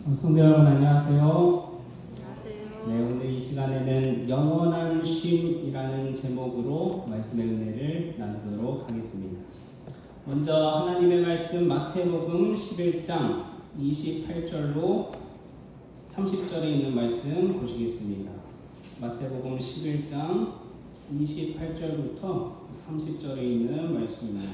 성도 여러분 안녕하세요. 안녕하세요. 네, 오늘 이 시간에는 영원한 쉼이라는 제목으로 말씀의 은혜를 나누도록 하겠습니다. 먼저 하나님의 말씀 마태복음 11장 28절로 30절에 있는 말씀 보시겠습니다. 마태복음 11장 28절부터 30절에 있는 말씀입니다.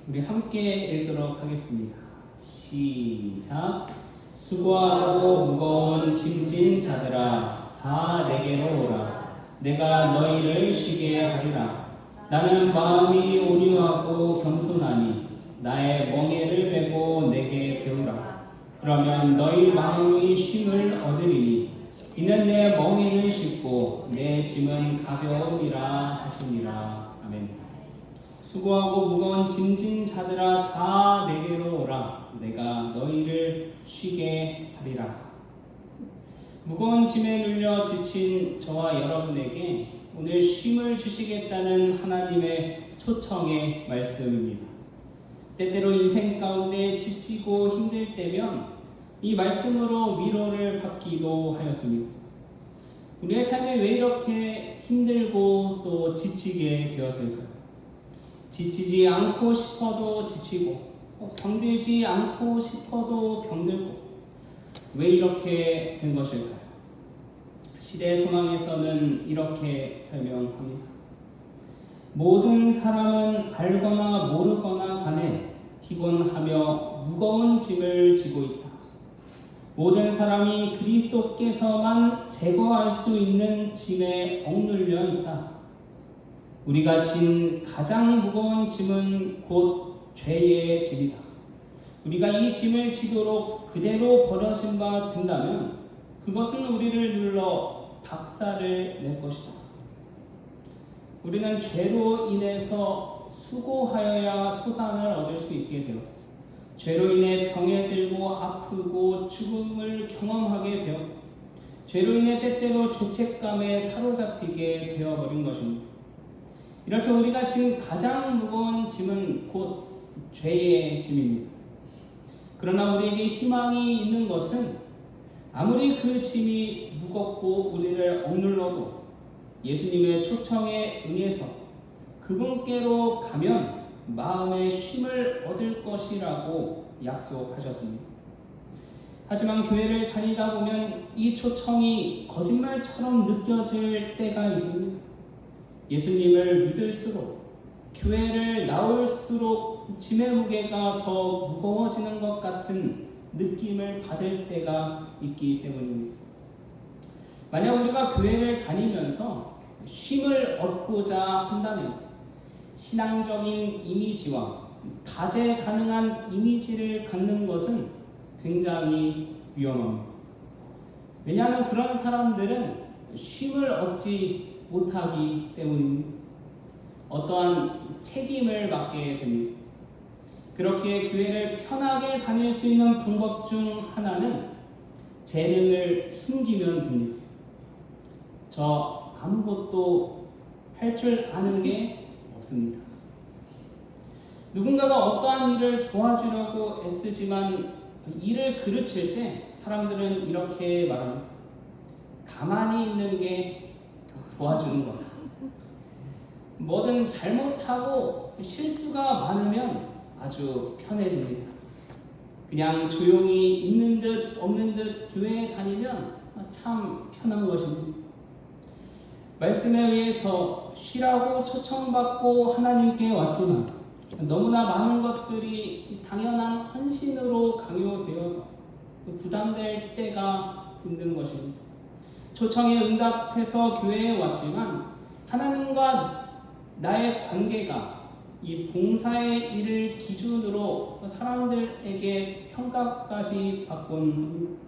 우리 함께 읽도록 하겠습니다. 시작. 수고하고 무거운 짐진 자들아 다 내게로 오라. 내가 너희를 쉬게 하리라. 나는 마음이 온유하고 겸손하니 나의 멍에를 메고 내게 배우라. 그러면 너희 마음이 쉼을 얻으리니 이는 내 멍에는 쉽고 내 짐은 가벼움이라 하시니라. 아멘. 수고하고 무거운 짐진 자들아 다 내게로 오라. 내가 너희를 쉬게 하리라. 무거운 짐에 눌려 지친 저와 여러분에게 오늘 쉼을 주시겠다는 하나님의 초청의 말씀입니다. 때때로 인생 가운데 지치고 힘들 때면 이 말씀으로 위로를 받기도 하였습니다. 우리의 삶이 왜 이렇게 힘들고 또 지치게 되었을까요? 지치지 않고 싶어도 지치고 병들지 않고 싶어도 병들고 왜 이렇게 된 것일까요? 시대 소망에서는 이렇게 설명합니다. 모든 사람은 알거나 모르거나 간에 피곤하며 무거운 짐을 지고 있다. 모든 사람이 그리스도께서만 제거할 수 있는 짐에 억눌려 있다. 우리가 진 가장 무거운 짐은 곧 죄의 짐이다. 우리가 이 짐을 지도록 그대로 버려진 바 된다면 그것은 우리를 눌러 박살을 낼 것이다. 우리는 죄로 인해서 수고하여야 소산을 얻을 수 있게 되었다. 죄로 인해 병에 들고 아프고 죽음을 경험하게 되었고 죄로 인해 때때로 죄책감에 사로잡히게 되어버린 것입니다. 이렇게 우리가 지금 가장 무거운 짐은 곧 죄의 짐입니다. 그러나 우리에게 희망이 있는 것은 아무리 그 짐이 무겁고 우리를 억눌러도 예수님의 초청에 응해서 그분께로 가면 마음의 쉼을 얻을 것이라고 약속하셨습니다. 하지만 교회를 다니다 보면 이 초청이 거짓말처럼 느껴질 때가 있습니다. 예수님을 믿을수록 교회를 나올수록 짐의 무게가 더 무거워지는 것 같은 느낌을 받을 때가 있기 때문입니다. 만약 우리가 교회를 다니면서 쉼을 얻고자 한다면 신앙적인 이미지와 다재 가능한 이미지를 갖는 것은 굉장히 위험합니다. 왜냐하면 그런 사람들은 쉼을 얻지 못하기 때문입니다. 어떠한 책임을 맡게 됩니다. 그렇게 교회를 편하게 다닐 수 있는 방법 중 하나는 재능을 숨기면 됩니다. 저 아무것도 할 줄 아는 게 없습니다. 누군가가 어떠한 일을 도와주려고 애쓰지만 일을 그르칠 때 사람들은 이렇게 말합니다. 가만히 있는 게 도와주는 거다. 뭐든 잘못하고 실수가 많으면 아주 편해집니다. 그냥 조용히 있는 듯 없는 듯 교회에 다니면 참 편한 것입니다. 말씀에 의해서 쉬라고 초청받고 하나님께 왔지만 너무나 많은 것들이 당연한 헌신으로 강요되어서 부담될 때가 있는 것입니다. 초청에 응답해서 교회에 왔지만 하나님과 나의 관계가 이 봉사의 일을 기준으로 사람들에게 평가까지 받곤 합니다.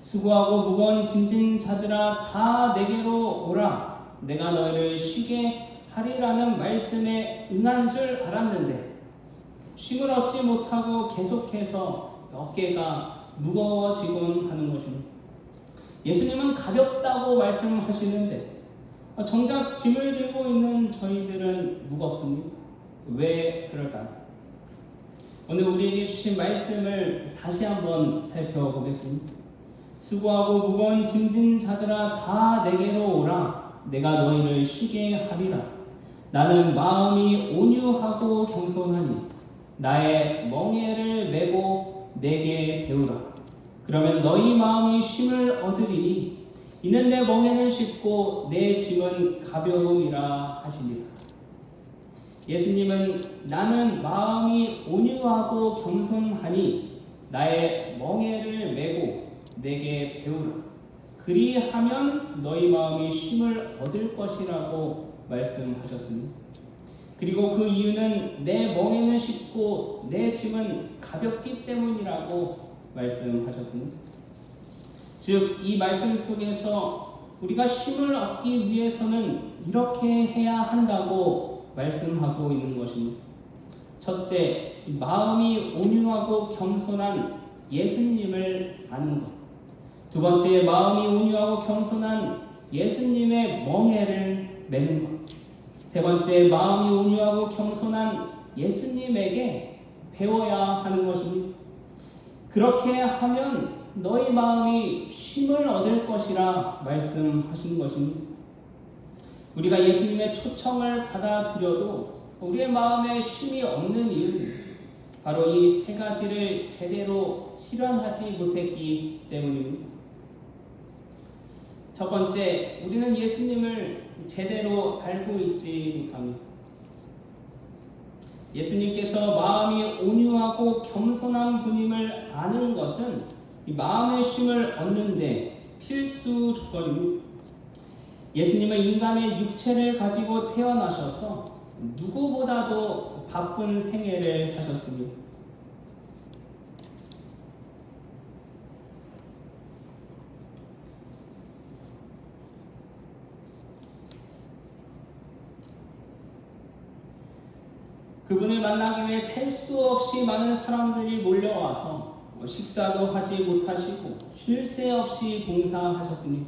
수고하고 무거운 짐진 자들아 다 내게로 오라. 내가 너희를 쉬게 하리라는 말씀에 응한 줄 알았는데 쉼을 얻지 못하고 계속해서 어깨가 무거워지곤 하는 것입니다. 예수님은 가볍다고 말씀하시는데 정작 짐을 들고 있는 저희들은 무겁습니다. 왜 그럴까요? 오늘 우리에게 주신 말씀을 다시 한번 살펴보겠습니다. 수고하고 무거운 짐진 자들아 다 내게로 오라. 내가 너희를 쉬게 하리라. 나는 마음이 온유하고 겸손하니 나의 멍에를 메고 내게 배우라. 그러면 너희 마음이 쉼을 얻으리니 이는 내 멍에는 쉽고 내 짐은 가벼움이라 하시니라. 예수님은 나는 마음이 온유하고 겸손하니 나의 멍에를 메고 내게 배우라. 그리하면 너희 마음이 쉼을 얻을 것이라고 말씀하셨습니다. 그리고 그 이유는 내 멍에는 쉽고 내 짐은 가볍기 때문이라고 말씀하셨습니다. 즉, 이 말씀 속에서 우리가 쉼을 얻기 위해서는 이렇게 해야 한다고 말씀하고 있는 것입니다. 첫째, 마음이 온유하고 겸손한 예수님을 아는 것. 두 번째, 마음이 온유하고 겸손한 예수님의 멍에를 메는 것. 세 번째, 마음이 온유하고 겸손한 예수님에게 배워야 하는 것입니다. 그렇게 하면 너희 마음이 쉼을 얻을 것이라 말씀하신 것입니다. 우리가 예수님의 초청을 받아들여도 우리의 마음에 쉼이 없는 이유는 바로 이 세 가지를 제대로 실현하지 못했기 때문입니다. 첫 번째, 우리는 예수님을 제대로 알고 있지 못합니다. 예수님께서 마음이 온유하고 겸손한 분임을 아는 것은 이 마음의 쉼을 얻는데 필수 조건입니다. 예수님은 인간의 육체를 가지고 태어나셔서 누구보다도 바쁜 생애를 사셨습니다. 그분을 만나기 위해 셀 수 없이 많은 사람들이 몰려와서 식사도 하지 못하시고 쉴 새 없이 봉사하셨습니다.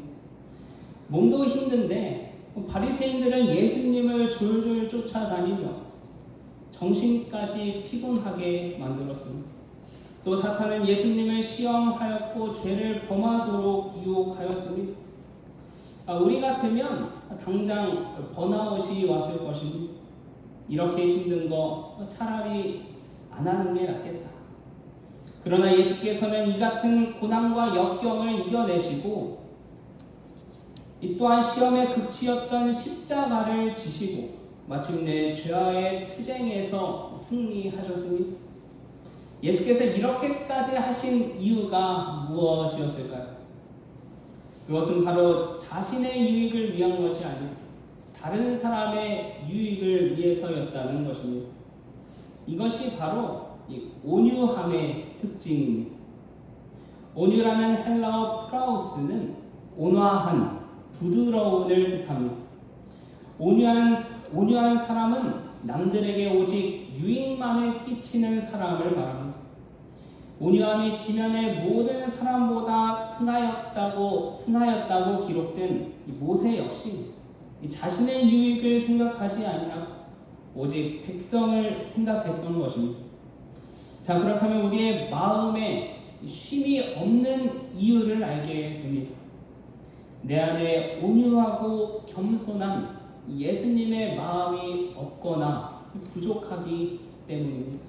몸도 힘든데 바리새인들은 예수님을 졸졸 쫓아다니며 정신까지 피곤하게 만들었습니다. 또 사탄은 예수님을 시험하였고 죄를 범하도록 유혹하였습니다. 우리 같으면 당장 번아웃이 왔을 것입니다. 이렇게 힘든 거 차라리 안 하는 게 낫겠다. 그러나 예수께서는 이 같은 고난과 역경을 이겨내시고 이 또한 시험의 극치였던 십자가를 지시고 마침내 죄와의 투쟁에서 승리하셨습니다. 예수께서 이렇게까지 하신 이유가 무엇이었을까요? 그것은 바로 자신의 유익을 위한 것이 아니고 다른 사람의 유익을 위해서였다는 것입니다. 이것이 바로 이 온유함의 특징입니다. 온유라는 헬라어 프라우스는 온화한, 부드러움을 뜻합니다. 온유한 사람은 남들에게 오직 유익만을 끼치는 사람을 말합니다. 온유함이 지면의 모든 사람보다 순하였다고 기록된 모세 역시 자신의 유익을 생각하지 아니라 오직 백성을 생각했던 것입니다. 자, 그렇다면 우리의 마음에 쉼이 없는 이유를 알게 됩니다. 내 안에 온유하고 겸손한 예수님의 마음이 없거나 부족하기 때문입니다.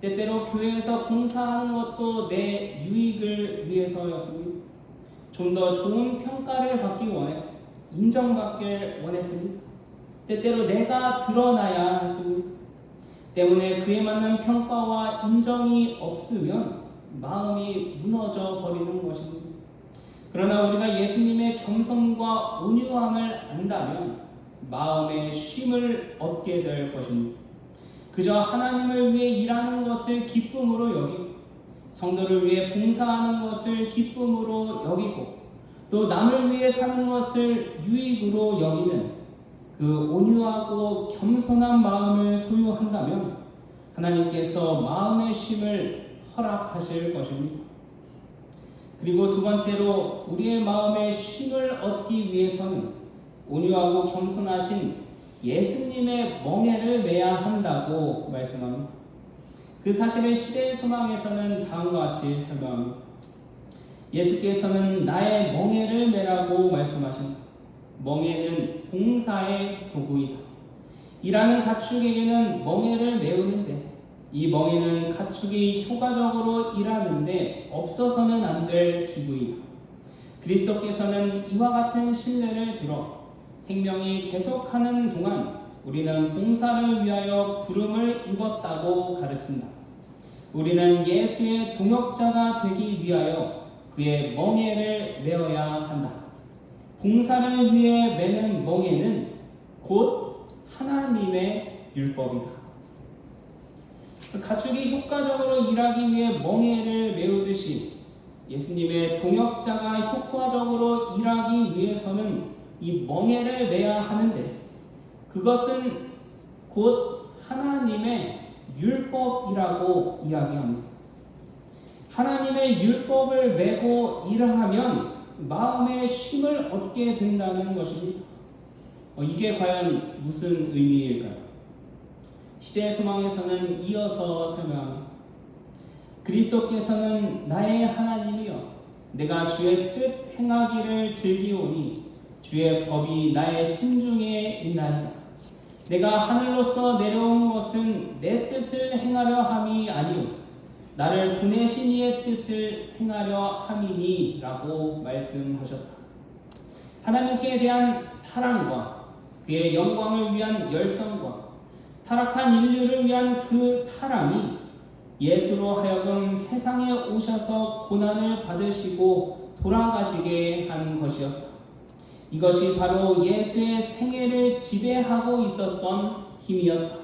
때때로 교회에서 봉사하는 것도 내 유익을 위해서였습니다. 좀 더 좋은 평가를 받기 원해 인정받길 원했습니다. 때때로 내가 드러나야 했습니다. 때문에 그에 맞는 평가와 인정이 없으면 마음이 무너져 버리는 것입니다. 그러나 우리가 예수님의 겸손과 온유함을 안다면 마음의 쉼을 얻게 될 것입니다. 그저 하나님을 위해 일하는 것을 기쁨으로 여기고 성도를 위해 봉사하는 것을 기쁨으로 여기고 또 남을 위해 사는 것을 유익으로 여기는 그 온유하고 겸손한 마음을 소유한다면 하나님께서 마음의 쉼을 허락하실 것입니다. 그리고 두 번째로 우리의 마음의 쉼을 얻기 위해서는 온유하고 겸손하신 예수님의 멍에를 매야 한다고 말씀합니다. 그 사실을 시대의 소망에서는 다음과 같이 설명합니다. 예수께서는 나의 멍에를 메라고 말씀하신다. 멍에는 봉사의 도구이다. 일하는 가축에게는 멍에를 메우는데 이 멍에는 가축이 효과적으로 일하는데 없어서는 안 될 기구이다. 그리스도께서는 이와 같은 신뢰를 들어 생명이 계속하는 동안 우리는 봉사를 위하여 부름을 입었다고 가르친다. 우리는 예수의 동역자가 되기 위하여 그의 멍에를 메어야 한다. 봉사를 위해 메는 멍에는 곧 하나님의 율법이다. 가축이 효과적으로 일하기 위해 멍에를 메우듯이 예수님의 동역자가 효과적으로 일하기 위해서는 이 멍에를 메야 하는데 그것은 곧 하나님의 율법이라고 이야기합니다. 하나님의 율법을 메고 일하면 마음의 쉼을 얻게 된다는 것입니다. 이게 과연 무슨 의미일까요? 시대의 소망에서는 이어서 설명합니다. 그리스도께서는 나의 하나님이여 내가 주의 뜻 행하기를 즐기오니 주의 법이 나의 심중에 있나이다. 내가 하늘로서 내려온 것은 내 뜻을 행하려 함이 아니오 나를 보내신 이의 뜻을 행하려 함이니 라고 말씀하셨다. 하나님께 대한 사랑과 그의 영광을 위한 열성과 타락한 인류를 위한 그 사랑이 예수로 하여금 세상에 오셔서 고난을 받으시고 돌아가시게 한 것이었다. 이것이 바로 예수의 생애를 지배하고 있었던 힘이었다.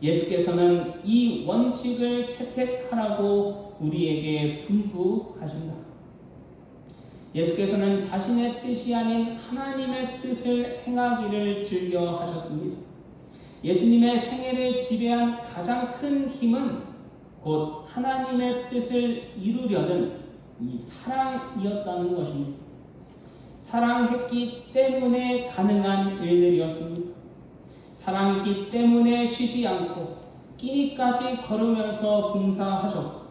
예수께서는 이 원칙을 채택하라고 우리에게 분부하신다. 예수께서는 자신의 뜻이 아닌 하나님의 뜻을 행하기를 즐겨 하셨습니다. 예수님의 생애를 지배한 가장 큰 힘은 곧 하나님의 뜻을 이루려는 이 사랑이었다는 것입니다. 사랑했기 때문에 가능한 일들이었습니다. 사랑했기 때문에 쉬지 않고 끼니까지 걸으면서 봉사하셨고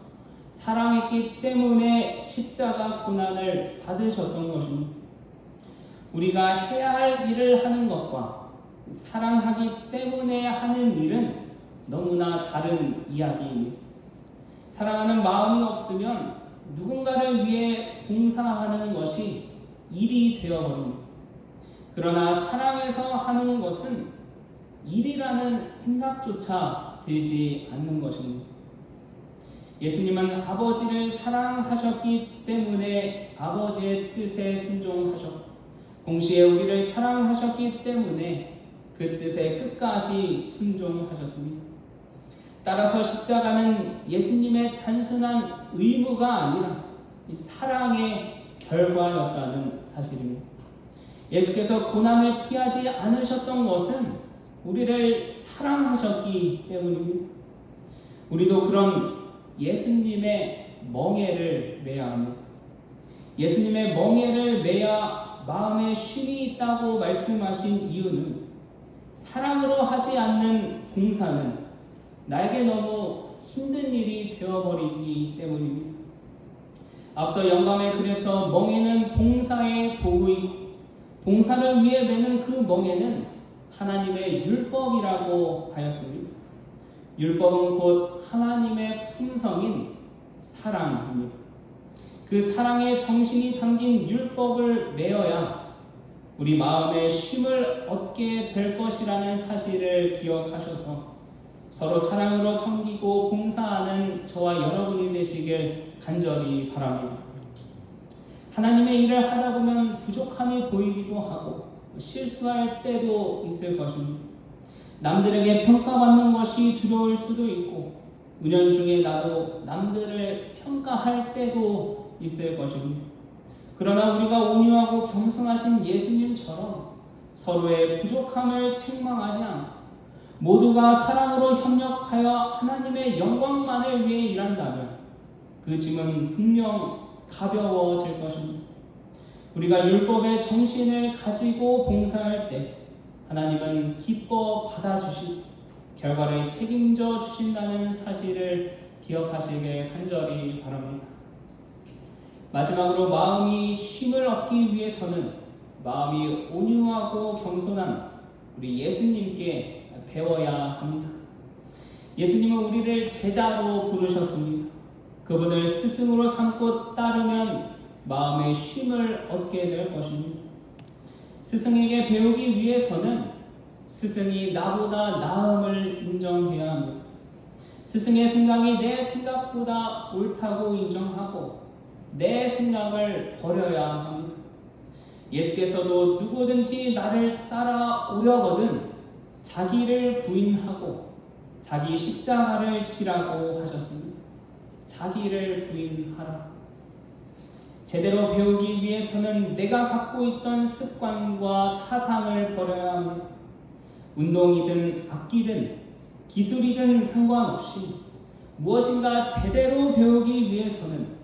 사랑했기 때문에 십자가 고난을 받으셨던 것입니다. 우리가 해야 할 일을 하는 것과 사랑하기 때문에 하는 일은 너무나 다른 이야기입니다. 사랑하는 마음이 없으면 누군가를 위해 봉사하는 것이 일이 되어버립니다. 그러나 사랑해서 하는 것은 일이라는 생각조차 들지 않는 것입니다. 예수님은 아버지를 사랑하셨기 때문에 아버지의 뜻에 순종하셨고 동시에 우리를 사랑하셨기 때문에 그 뜻에 끝까지 순종하셨습니다. 따라서 십자가는 예수님의 단순한 의무가 아니라 사랑의 결과였다는 사실입니다. 예수께서 고난을 피하지 않으셨던 것은 우리를 사랑하셨기 때문입니다. 우리도 그런 예수님의 멍에를 메야 합니다. 예수님의 멍에를 메야 마음에 쉼이 있다고 말씀하신 이유는 사랑으로 하지 않는 봉사는 나에게 너무 힘든 일이 되어버리기 때문입니다. 앞서 영감의 글에서 멍에는 봉사의 도구이고 봉사를 위해 메는 그 멍에는 하나님의 율법이라고 하였습니다. 율법은 곧 하나님의 품성인 사랑입니다. 그 사랑의 정신이 담긴 율법을 메어야 우리 마음에 쉼을 얻게 될 것이라는 사실을 기억하셔서 서로 사랑으로 섬기고 봉사하는 저와 여러분이 되시길 간절히 바랍니다. 하나님의 일을 하다 보면 부족함이 보이기도 하고 실수할 때도 있을 것입니다. 남들에게 평가받는 것이 두려울 수도 있고 은연중에 나도 남들을 평가할 때도 있을 것입니다. 그러나 우리가 온유하고 겸손하신 예수님처럼 서로의 부족함을 책망하지 않고 모두가 사랑으로 협력하여 하나님의 영광만을 위해 일한다면 그 짐은 분명 가벼워질 것입니다. 우리가 율법의 정신을 가지고 봉사할 때 하나님은 기뻐 받아주시고 결과를 책임져 주신다는 사실을 기억하시길 간절히 바랍니다. 마지막으로 마음이 쉼을 얻기 위해서는 마음이 온유하고 겸손한 우리 예수님께 배워야 합니다. 예수님은 우리를 제자로 부르셨습니다. 그분을 스승으로 삼고 따르면 마음의 쉼을 얻게 될 것입니다. 스승에게 배우기 위해서는 스승이 나보다 나음을 인정해야 합니다. 스승의 생각이 내 생각보다 옳다고 인정하고 내 생각을 버려야 합니다. 예수께서도 누구든지 나를 따라오려거든 자기를 부인하고 자기 십자가를 지라고 하셨습니다. 자기를 부인하라. 제대로 배우기 위해서는 내가 갖고 있던 습관과 사상을 버려야 합니다. 운동이든 악기든 기술이든 상관없이 무엇인가 제대로 배우기 위해서는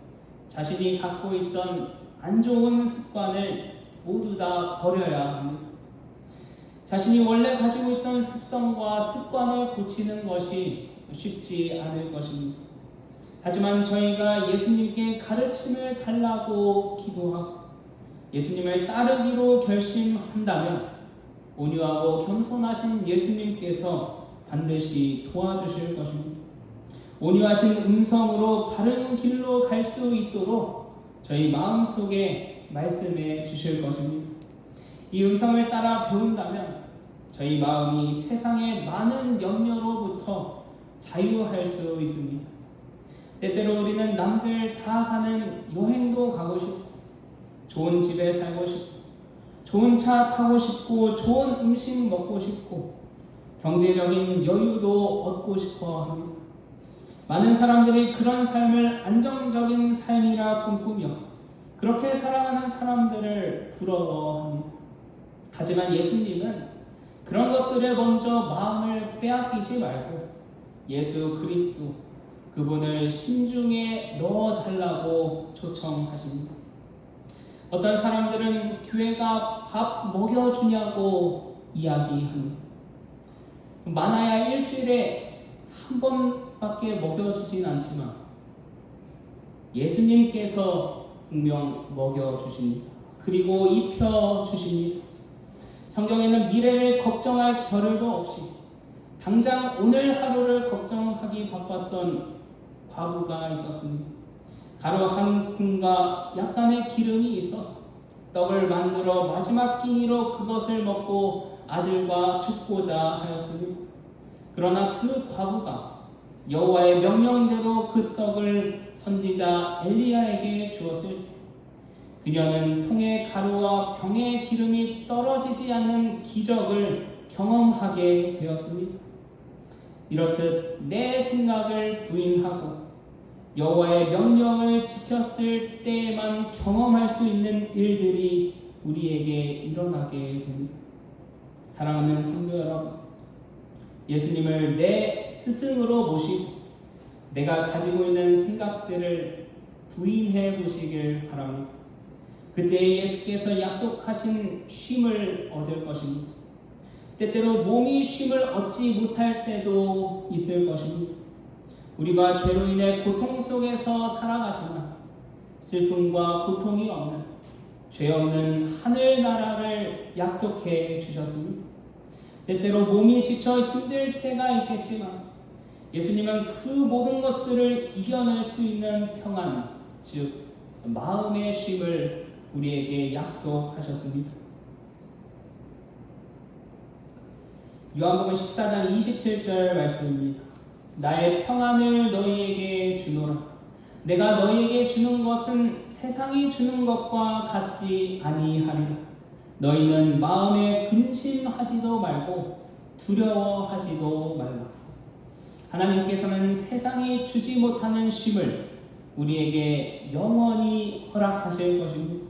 자신이 갖고 있던 안 좋은 습관을 모두 다 버려야 합니다. 자신이 원래 가지고 있던 습성과 습관을 고치는 것이 쉽지 않을 것입니다. 하지만 저희가 예수님께 가르침을 달라고 기도하고 예수님을 따르기로 결심한다면 온유하고 겸손하신 예수님께서 반드시 도와주실 것입니다. 온유하신 음성으로 바른 길로 갈 수 있도록 저희 마음속에 말씀해 주실 것입니다. 이 음성을 따라 배운다면 저희 마음이 세상의 많은 염려로부터 자유할 수 있습니다. 때때로 우리는 남들 다 가는 여행도 가고 싶고 좋은 집에 살고 싶고 좋은 차 타고 싶고 좋은 음식 먹고 싶고 경제적인 여유도 얻고 싶어 합니다. 많은 사람들이 그런 삶을 안정적인 삶이라 꿈꾸며 그렇게 살아가는 사람들을 부러워합니다. 하지만 예수님은 그런 것들에 먼저 마음을 빼앗기지 말고 예수 그리스도 그분을 심중에 넣어달라고 초청하십니다. 어떤 사람들은 교회가 밥 먹여주냐고 이야기합니다. 많아야 일주일에 한 번밖에 먹여주진 않지만 예수님께서 분명 먹여주십니다. 그리고 입혀주십니다. 성경에는 미래를 걱정할 겨를도 없이 당장 오늘 하루를 걱정하기 바빴던 과부가 있었습니다. 가루 한 움큼과 약간의 기름이 있어서 떡을 만들어 마지막 끼니로 그것을 먹고 아들과 죽고자 하였습니다. 그러나 그 과부가 여호와의 명령대로 그 떡을 선지자 엘리야에게 주었을 때 그녀는 통의 가루와 병의 기름이 떨어지지 않는 기적을 경험하게 되었습니다. 이렇듯 내 생각을 부인하고 여호와의 명령을 지켰을 때에만 경험할 수 있는 일들이 우리에게 일어나게 됩니다. 사랑하는 성도 여러분, 예수님을 내 스승으로 모시고 내가 가지고 있는 생각들을 부인해 보시길 바랍니다. 그때 예수께서 약속하신 쉼을 얻을 것입니다. 때때로 몸이 쉼을 얻지 못할 때도 있을 것입니다. 우리가 죄로 인해 고통 속에서 살아가지만 슬픔과 고통이 없는 죄 없는 하늘나라를 약속해 주셨습니다. 때때로 몸이 지쳐 힘들 때가 있겠지만 예수님은 그 모든 것들을 이겨낼 수 있는 평안, 즉 마음의 쉼을 우리에게 약속하셨습니다. 요한복음 14장 27절 말씀입니다. 나의 평안을 너희에게 주노라. 내가 너희에게 주는 것은 세상이 주는 것과 같지 아니하리라. 너희는 마음에 근심하지도 말고 두려워하지도 말라. 하나님께서는 세상이 주지 못하는 쉼을 우리에게 영원히 허락하실 것입니다.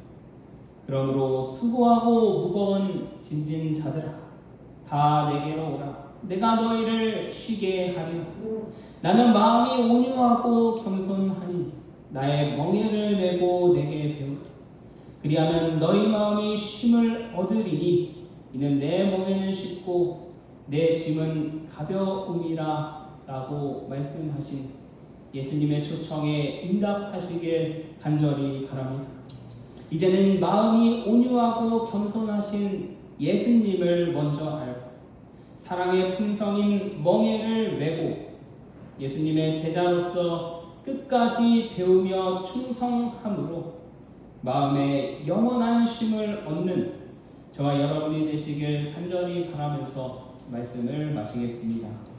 그러므로 수고하고 무거운 짐진 자들아 다 내게로 오라. 내가 너희를 쉬게 하리라. 나는 마음이 온유하고 겸손하니 나의 멍에를 메고 내게 배우라. 그리하면 너희 마음이 쉼을 얻으리니 이는 내 몸에는 쉽고 내 짐은 가벼움이라 라고 말씀하신 예수님의 초청에 응답하시길 간절히 바랍니다. 이제는 마음이 온유하고 겸손하신 예수님을 먼저 알고 사랑의 품성인 멍에를 메고 예수님의 제자로서 끝까지 배우며 충성함으로 마음에 영원한 쉼을 얻는 저와 여러분이 되시길 간절히 바라면서 말씀을 마치겠습니다.